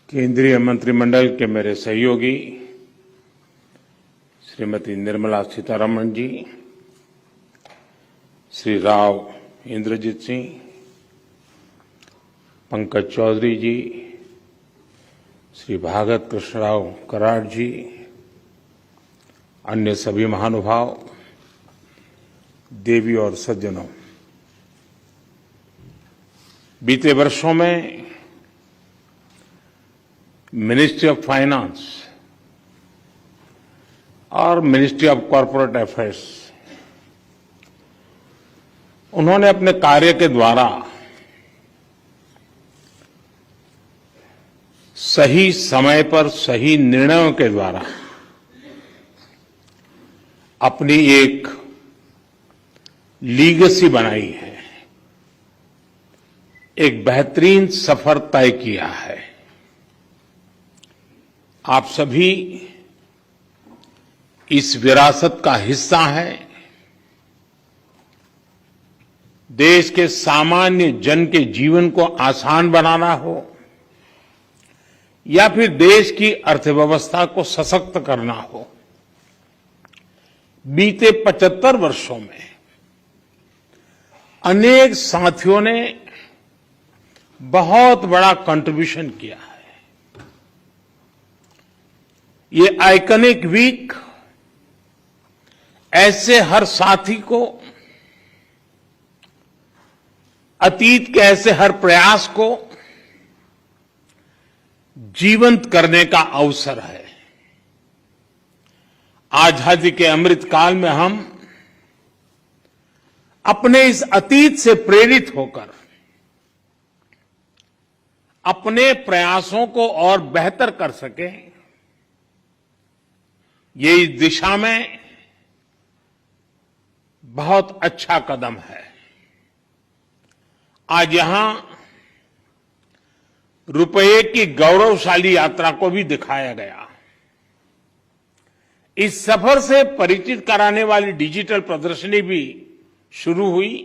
केंद्रीय मंत्रिमंडल के मेरे सहयोगी श्रीमती निर्मला सीतारमण जी, श्री राव इंद्रजीत सिंह, पंकज चौधरी जी, श्री भागत कृष्णराव कराड जी, अन्य सभी महानुभाव, देवी और सज्जनों, बीते वर्षों में मिनिस्ट्री ऑफ फाइनेंस और मिनिस्ट्री ऑफ कॉरपोरेट अफेयर्स उन्होंने अपने कार्य के द्वारा सही समय पर सही निर्णयों के द्वारा अपनी एक लीगेसी बनाई है, एक बेहतरीन सफर तय किया है। आप सभी इस विरासत का हिस्सा हैं। देश के सामान्य जन के जीवन को आसान बनाना हो या फिर देश की अर्थव्यवस्था को सशक्त करना हो, बीते 75 वर्षों में अनेक साथियों ने बहुत बड़ा कंट्रीब्यूशन किया है। ये आइकॉनिक वीक ऐसे हर साथी को, अतीत के ऐसे हर प्रयास को जीवंत करने का अवसर है। आजादी के अमृत काल में हम अपने इस अतीत से प्रेरित होकर अपने प्रयासों को और बेहतर कर सकें, ये इस दिशा में बहुत अच्छा कदम है। आज यहां रुपये की गौरवशाली यात्रा को भी दिखाया गया। इस सफर से परिचित कराने वाली डिजिटल प्रदर्शनी भी शुरू हुई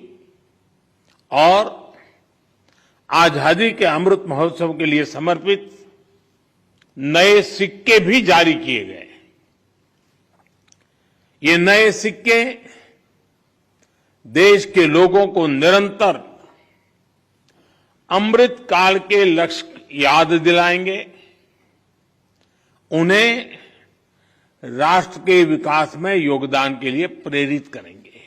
और आजादी के अमृत महोत्सव के लिए समर्पित नए सिक्के भी जारी किए गए। ये नए सिक्के देश के लोगों को निरंतर अमृत काल के लक्ष्य याद दिलाएंगे, उन्हें राष्ट्र के विकास में योगदान के लिए प्रेरित करेंगे।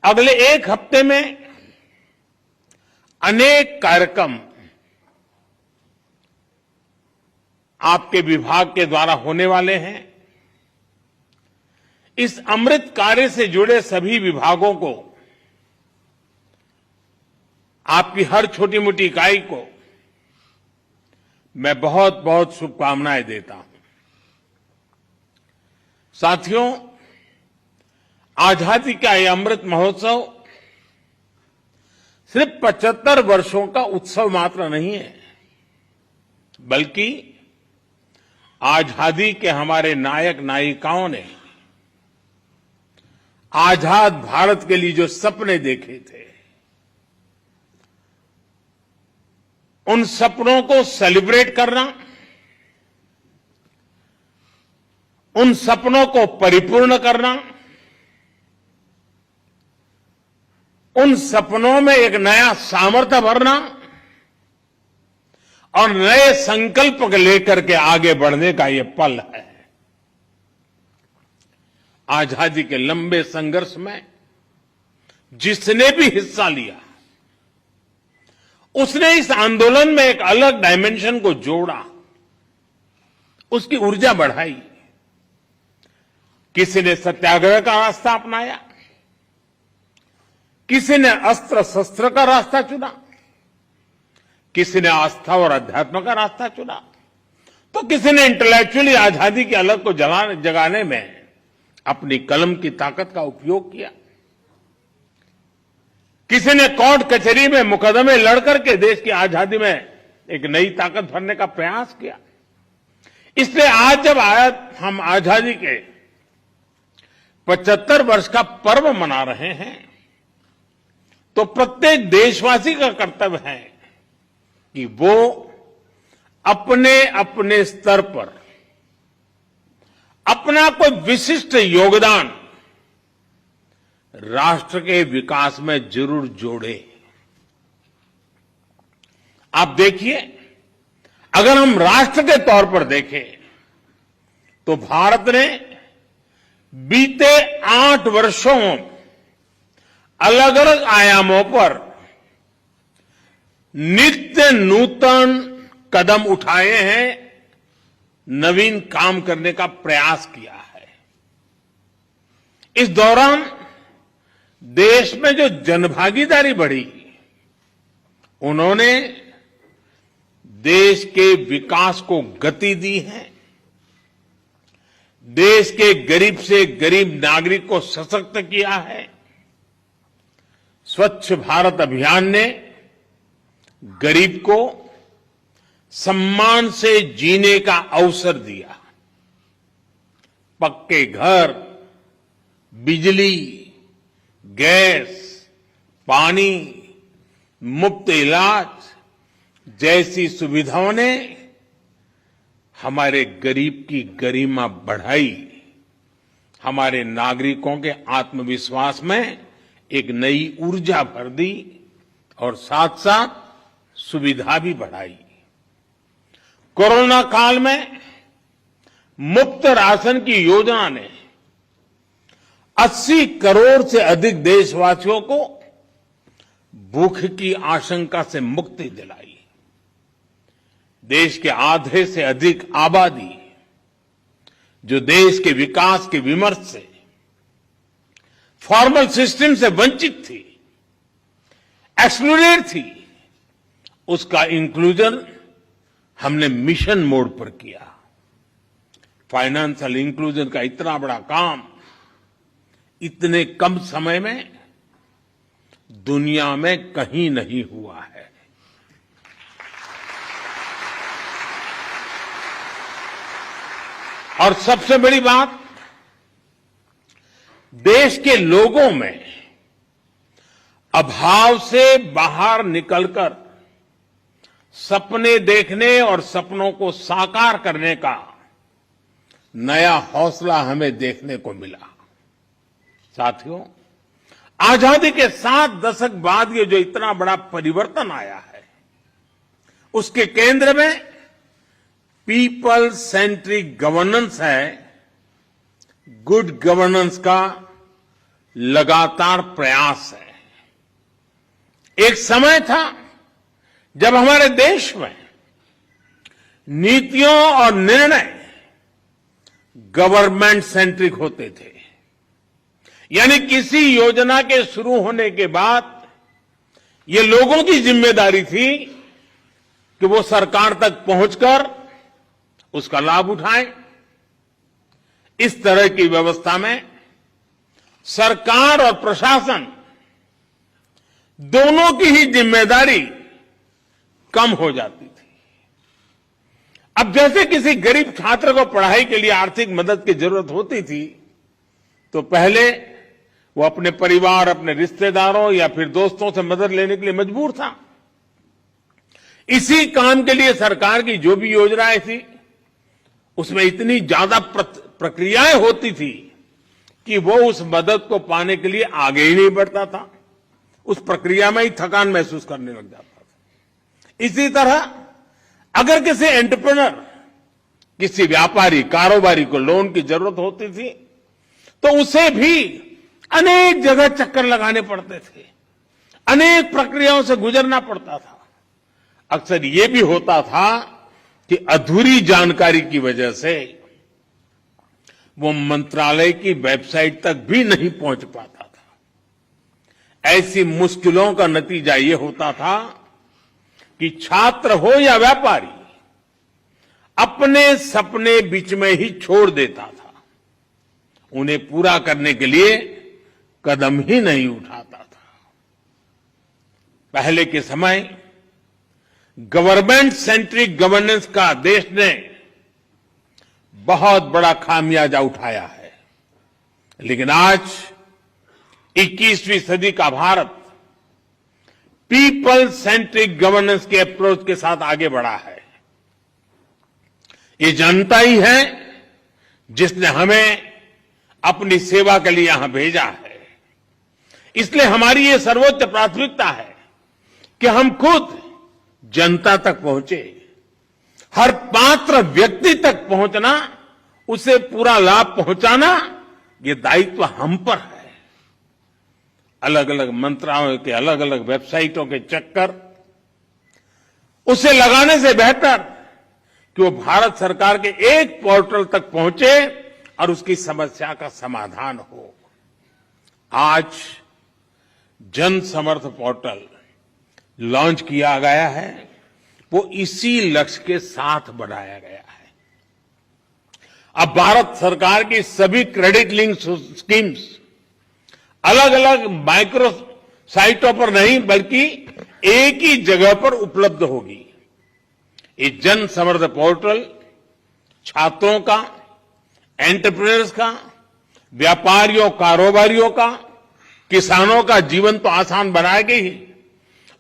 अगले एक हफ्ते में अनेक कार्यक्रम आपके विभाग के द्वारा होने वाले हैं। इस अमृत कार्य से जुड़े सभी विभागों को, आपकी हर छोटी मोटी इकाई को मैं बहुत बहुत शुभकामनाएं देता हूं। साथियों, आजादी का यह अमृत महोत्सव सिर्फ 75 वर्षों का उत्सव मात्र नहीं है, बल्कि आजादी के हमारे नायक नायिकाओं ने आजाद भारत के लिए जो सपने देखे थे, उन सपनों को सेलिब्रेट करना, उन सपनों को परिपूर्ण करना, उन सपनों में एक नया सामर्थ्य भरना और नए संकल्प लेकर के आगे बढ़ने का ये पल है। आजादी के लंबे संघर्ष में जिसने भी हिस्सा लिया, उसने इस आंदोलन में एक अलग डायमेंशन को जोड़ा, उसकी ऊर्जा बढ़ाई। किसी ने सत्याग्रह का रास्ता अपनाया, किसी ने अस्त्र शस्त्र का रास्ता चुना, किसी ने आस्था और अध्यात्म का रास्ता चुना, तो किसी ने इंटेलेक्चुअली आजादी की अलग को जगाने में अपनी कलम की ताकत का उपयोग किया। किसी ने कोर्ट कचहरी में मुकदमे लड़ करके देश की आजादी में एक नई ताकत भरने का प्रयास किया। इसलिए आज जब हम आजादी के 75 वर्ष का पर्व मना रहे हैं, तो प्रत्येक देशवासी का कर्तव्य है कि वो अपने अपने स्तर पर अपना कोई विशिष्ट योगदान राष्ट्र के विकास में जरूर जोड़े। आप देखिए, अगर हम राष्ट्र के तौर पर देखें तो भारत ने बीते 8 वर्षों अलग अलग आयामों पर नित्य नूतन कदम उठाए हैं, नवीन काम करने का प्रयास किया है। इस दौरान देश में जो जनभागीदारी बढ़ी, उन्होंने देश के विकास को गति दी है। देश के गरीब से गरीब नागरिक को सशक्त किया है। स्वच्छ भारत अभियान ने गरीब को सम्मान से जीने का अवसर दिया। पक्के घर, बिजली, गैस, पानी, मुफ्त इलाज जैसी सुविधाओं ने हमारे गरीब की गरिमा बढ़ाई, हमारे नागरिकों के आत्मविश्वास में एक नई ऊर्जा भर दी और साथ साथ सुविधा भी बढ़ाई। कोरोना काल में मुफ्त राशन की योजना ने 80 करोड़ से अधिक देशवासियों को भूख की आशंका से मुक्ति दिलाई। देश के आधे से अधिक आबादी जो देश के विकास के विमर्श से, फॉर्मल सिस्टम से वंचित थी, एक्सक्लूडेड थी, उसका इंक्लूजन हमने मिशन मोड पर किया। फाइनेंशियल इंक्लूजन का इतना बड़ा काम इतने कम समय में दुनिया में कहीं नहीं हुआ है। और सबसे बड़ी बात, देश के लोगों में अभाव से बाहर निकलकर सपने देखने और सपनों को साकार करने का नया हौसला हमें देखने को मिला। साथियों, आजादी के 7 दशक बाद ये जो इतना बड़ा परिवर्तन आया है, उसके केंद्र में पीपल सेंट्रिक गवर्नेंस है। गुड गवर्नेंस का लगातार प्रयास है। एक समय था जब हमारे देश में नीतियों और निर्णय गवर्नमेंट सेंट्रिक होते थे, यानी किसी योजना के शुरू होने के बाद ये लोगों की जिम्मेदारी थी कि वो सरकार तक पहुंचकर उसका लाभ उठाएं। इस तरह की व्यवस्था में सरकार और प्रशासन दोनों की ही जिम्मेदारी कम हो जाती थी। अब जैसे किसी गरीब छात्र को पढ़ाई के लिए आर्थिक मदद की जरूरत होती थी, तो पहले वो अपने परिवार, अपने रिश्तेदारों या फिर दोस्तों से मदद लेने के लिए मजबूर था। इसी काम के लिए सरकार की जो भी योजनाएं थी, उसमें इतनी ज्यादा प्रक्रियाएं होती थी कि वो उस मदद को पाने के लिए आगे ही नहीं बढ़ता था। उस प्रक्रिया में ही थकान महसूस करने लग जाता था। इसी तरह अगर किसी एंटरप्रेन्योर, किसी व्यापारी, कारोबारी को लोन की जरूरत होती थी, तो उसे भी अनेक जगह चक्कर लगाने पड़ते थे, अनेक प्रक्रियाओं से गुजरना पड़ता था। अक्सर ये भी होता था कि अधूरी जानकारी की वजह से वो मंत्रालय की वेबसाइट तक भी नहीं पहुंच पाता था। ऐसी मुश्किलों का नतीजा ये होता था कि छात्र हो या व्यापारी अपने सपने बीच में ही छोड़ देता था, उन्हें पूरा करने के लिए कदम ही नहीं उठाता था। पहले के समय गवर्नमेंट सेंट्रिक गवर्नेंस का देश ने बहुत बड़ा खामियाजा उठाया है, लेकिन आज 21वीं सदी का भारत पीपल सेंट्रिक गवर्नेंस के अप्रोच के साथ आगे बढ़ा है। ये जनता ही है जिसने हमें अपनी सेवा के लिए यहां भेजा है। इसलिए हमारी ये सर्वोच्च प्राथमिकता है कि हम खुद जनता तक पहुंचे, हर पात्र व्यक्ति तक पहुंचना, उसे पूरा लाभ पहुंचाना, ये दायित्व हम पर है। अलग अलग मंत्रालयों के अलग अलग वेबसाइटों के चक्कर उसे लगाने से बेहतर कि वो भारत सरकार के एक पोर्टल तक पहुंचे और उसकी समस्या का समाधान हो। आज जन समर्थ पोर्टल लॉन्च किया गया है, वो इसी लक्ष्य के साथ बनाया गया है। अब भारत सरकार की सभी क्रेडिट लिंक स्कीम्स अलग अलग माइक्रो साइटों पर नहीं बल्कि एक ही जगह पर उपलब्ध होगी। ये जन समर्थ पोर्टल छात्रों का, एंटरप्रेन्योर्स का, व्यापारियों कारोबारियों का, किसानों का जीवन तो आसान बनाएगी ही,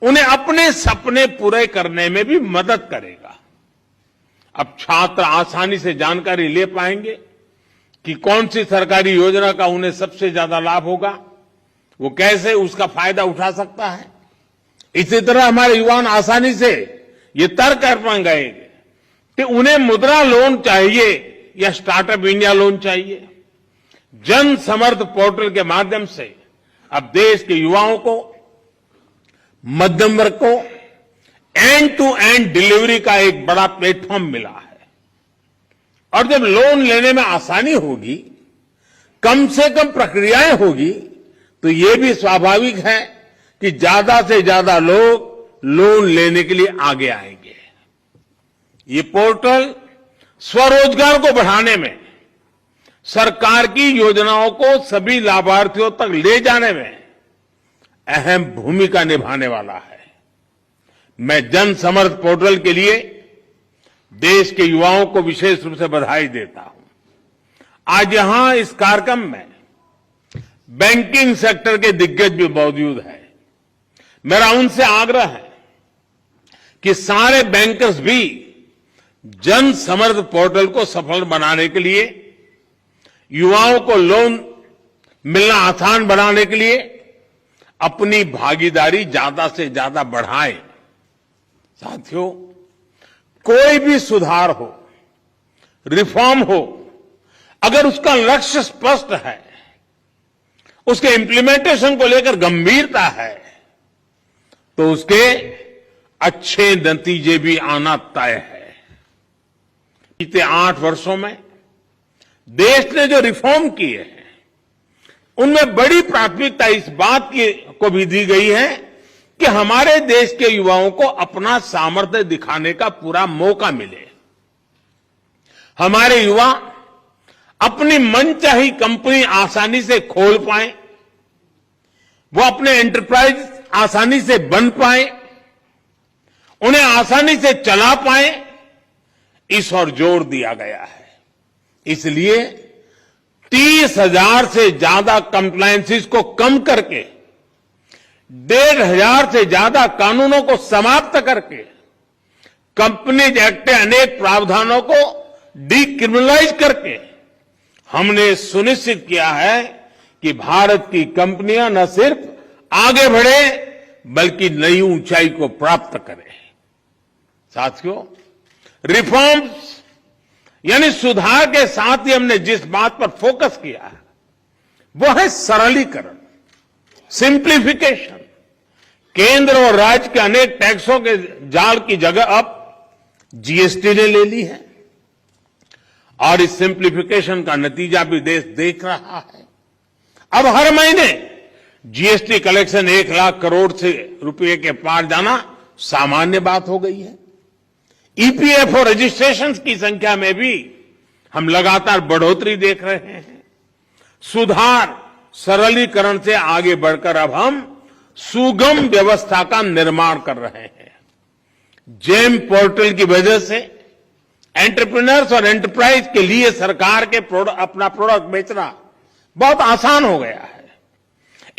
उन्हें अपने सपने पूरे करने में भी मदद करेगा। अब छात्र आसानी से जानकारी ले पाएंगे कि कौन सी सरकारी योजना का उन्हें सबसे ज्यादा लाभ होगा, वो कैसे उसका फायदा उठा सकता है। इसी तरह हमारे युवा आसानी से ये तय कर पाएंगे कि उन्हें मुद्रा लोन चाहिए या स्टार्टअप इंडिया लोन चाहिए। जन समर्थ पोर्टल के माध्यम से अब देश के युवाओं को, मध्यम वर्ग को एंड टू एंड डिलीवरी का एक बड़ा प्लेटफॉर्म मिला है। और जब लोन लेने में आसानी होगी, कम से कम प्रक्रियाएं होगी, तो ये भी स्वाभाविक है कि ज्यादा से ज्यादा लोग लोन लेने के लिए आगे आएंगे। ये पोर्टल स्वरोजगार को बढ़ाने में, सरकार की योजनाओं को सभी लाभार्थियों तक ले जाने में अहम भूमिका निभाने वाला है। मैं जन समर्थ पोर्टल के लिए देश के युवाओं को विशेष रूप से बधाई देता हूं। आज यहां इस कार्यक्रम में बैंकिंग सेक्टर के दिग्गज भी मौजूद हैं। मेरा उनसे आग्रह है कि सारे बैंकर्स भी जन समर्थ पोर्टल को सफल बनाने के लिए, युवाओं को लोन मिलना आसान बनाने के लिए अपनी भागीदारी ज्यादा से ज्यादा बढ़ाएं। साथियों, कोई भी सुधार हो, रिफॉर्म हो, अगर उसका लक्ष्य स्पष्ट है, उसके इंप्लीमेंटेशन को लेकर गंभीरता है, तो उसके अच्छे नतीजे भी आना तय है। बीते 8 वर्षों में देश ने जो रिफॉर्म किए हैं, उनमें बड़ी प्राथमिकता इस बात को भी दी गई है कि हमारे देश के युवाओं को अपना सामर्थ्य दिखाने का पूरा मौका मिले। हमारे युवा अपनी मनचाही कंपनी आसानी से खोल पाए, वो अपने एंटरप्राइज आसानी से बन पाए, उन्हें आसानी से चला पाए, इस ओर जोर दिया गया है। इसलिए 30,000 से ज्यादा कंप्लायंसेस को कम करके 1,500 से ज्यादा कानूनों को समाप्त करके कंपनीज एक्ट के अनेक प्रावधानों को डीक्रिमिनलाइज करके हमने सुनिश्चित किया है कि भारत की कंपनियां न सिर्फ आगे बढ़े बल्कि नई ऊंचाई को प्राप्त करें। साथियों, रिफॉर्म्स यानी सुधार के साथ ही हमने जिस बात पर फोकस किया है वो है सरलीकरण, सिंप्लीफिकेशन। केंद्र और राज्य के अनेक टैक्सों के जाल की जगह अब जीएसटी ने ले ली है और इस सिंप्लीफिकेशन का नतीजा भी देश देख रहा है। अब हर महीने जीएसटी कलेक्शन 1 लाख करोड़ से रुपए के पार जाना सामान्य बात हो गई है। ईपीएफओ रजिस्ट्रेशन की संख्या में भी हम लगातार बढ़ोतरी देख रहे हैं। सुधार, सरलीकरण से आगे बढ़कर अब हम सुगम व्यवस्था का निर्माण कर रहे हैं। जेम पोर्टल की वजह से एंटरप्रेन्योर्स और एंटरप्राइज के लिए सरकार के अपना प्रोडक्ट बेचना बहुत आसान हो गया है।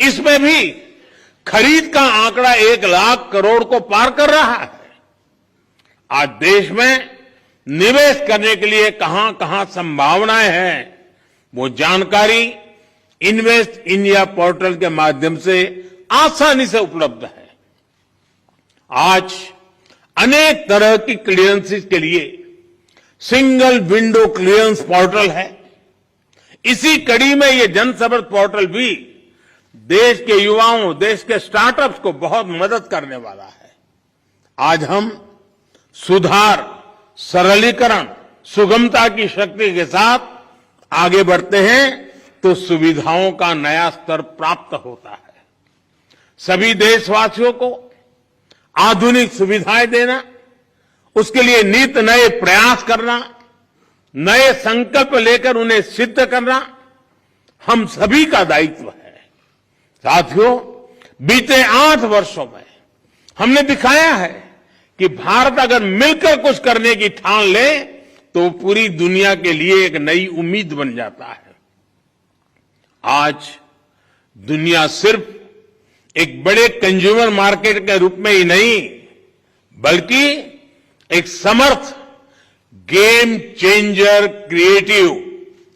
इसमें भी खरीद का आंकड़ा 1 लाख करोड़ को पार कर रहा है। आज देश में निवेश करने के लिए कहां कहां संभावनाएं हैं, वो जानकारी इन्वेस्ट इंडिया पोर्टल के माध्यम से आसानी से उपलब्ध है। आज अनेक तरह की क्लियरेंसेस के लिए सिंगल विंडो क्लियरेंस पोर्टल है। इसी कड़ी में ये जनसंपर्क पोर्टल भी देश के युवाओं, देश के स्टार्टअप्स को बहुत मदद करने वाला है। आज हम सुधार, सरलीकरण, सुगमता की शक्ति के साथ आगे बढ़ते हैं तो सुविधाओं का नया स्तर प्राप्त होता है। सभी देशवासियों को आधुनिक सुविधाएं देना, उसके लिए नित नए प्रयास करना, नए संकल्प लेकर उन्हें सिद्ध करना हम सभी का दायित्व है। साथियों, बीते 8 वर्षों में हमने दिखाया है कि भारत अगर मिलकर कुछ करने की ठान ले तो पूरी दुनिया के लिए एक नई उम्मीद बन जाता है। आज दुनिया सिर्फ एक बड़े कंज्यूमर मार्केट के रूप में ही नहीं, बल्कि एक समर्थ game changer, creative,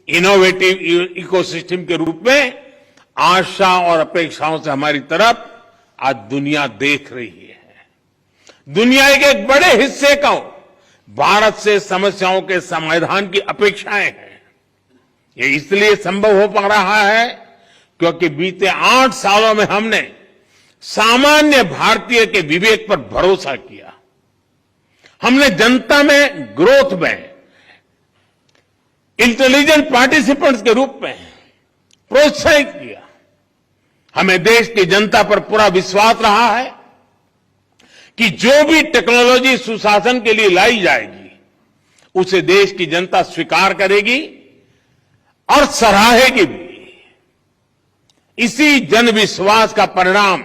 innovative ecosystem के रूप में आशा और अपेक्षाओं से हमारी तरफ आज दुनिया देख रही है। दुनिया के एक बड़े हिस्से को भारत से समस्याओं के समाधान की अपेक्षाएं हैं। ये इसलिए संभव हो पा रहा है क्योंकि बीते 8 सालों में हमने सामान्य भारतीय के विवेक पर भरोसा किया। हमने जनता में ग्रोथ में इंटेलिजेंट पार्टिसिपेंट्स के रूप में प्रोत्साहित किया। हमें देश की जनता पर पूरा विश्वास रहा है कि जो भी टेक्नोलॉजी सुशासन के लिए लाई जाएगी उसे देश की जनता स्वीकार करेगी और सराहेगी भी। इसी जनविश्वास का परिणाम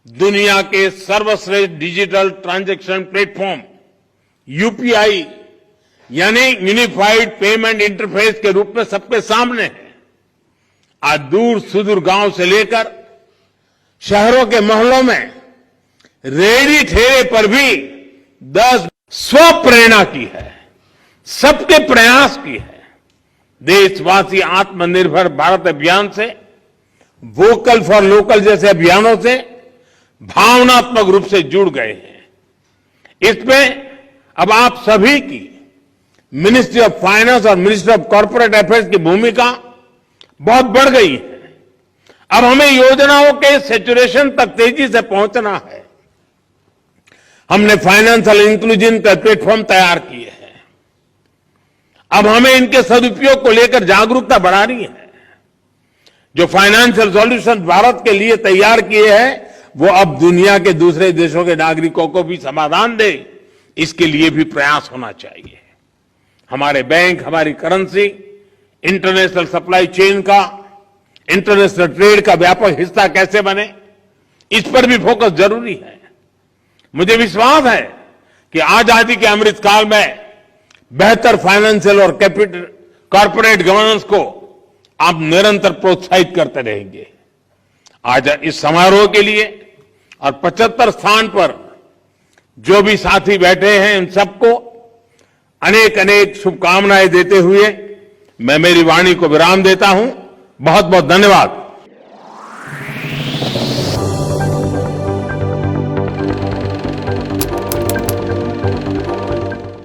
दुनिया के सर्वश्रेष्ठ डिजिटल ट्रांजैक्शन प्लेटफॉर्म यूपीआई यानी यूनिफाइड पेमेंट इंटरफेस के रूप में सबके सामने है। आज दूर सुदूर गांव से लेकर शहरों के मोहल्लों में रेहड़ी ठेले पर भी 10 स्वप्रेरणा की है, सबके प्रयास की है। देशवासी आत्मनिर्भर भारत अभियान से, वोकल फॉर लोकल जैसे अभियानों से भावनात्मक रूप से जुड़ गए हैं। इसमें अब आप सभी की मिनिस्ट्री ऑफ फाइनेंस और मिनिस्ट्री ऑफ कॉर्पोरेट अफेयर्स की भूमिका बहुत बढ़ गई है। अब हमें योजनाओं के सैचुरेशन तक तेजी से पहुंचना है। हमने फाइनेंशियल इंक्लूजन का प्लेटफॉर्म तैयार किए हैं। अब हमें इनके सदुपयोग को लेकर जागरूकता बढ़ानी है। जो फाइनेंशियल सॉल्यूशन भारत के लिए तैयार किए हैं वो अब दुनिया के दूसरे देशों के नागरिकों को भी समाधान दे, इसके लिए भी प्रयास होना चाहिए। हमारे बैंक, हमारी करेंसी, इंटरनेशनल सप्लाई चेन का, इंटरनेशनल ट्रेड का व्यापक हिस्सा कैसे बने, इस पर भी फोकस जरूरी है। मुझे विश्वास है कि आजादी के अमृत काल में बेहतर फाइनेंशियल और कैपिटल कॉर्पोरेट गवर्नेंस को आप निरंतर प्रोत्साहित करते रहेंगे। आज इस समारोह के लिए और 75 स्थान पर जो भी साथी बैठे हैं उन सबको अनेक अनेक शुभकामनाएं देते हुए मैं मेरी वाणी को विराम देता हूं। बहुत बहुत धन्यवाद।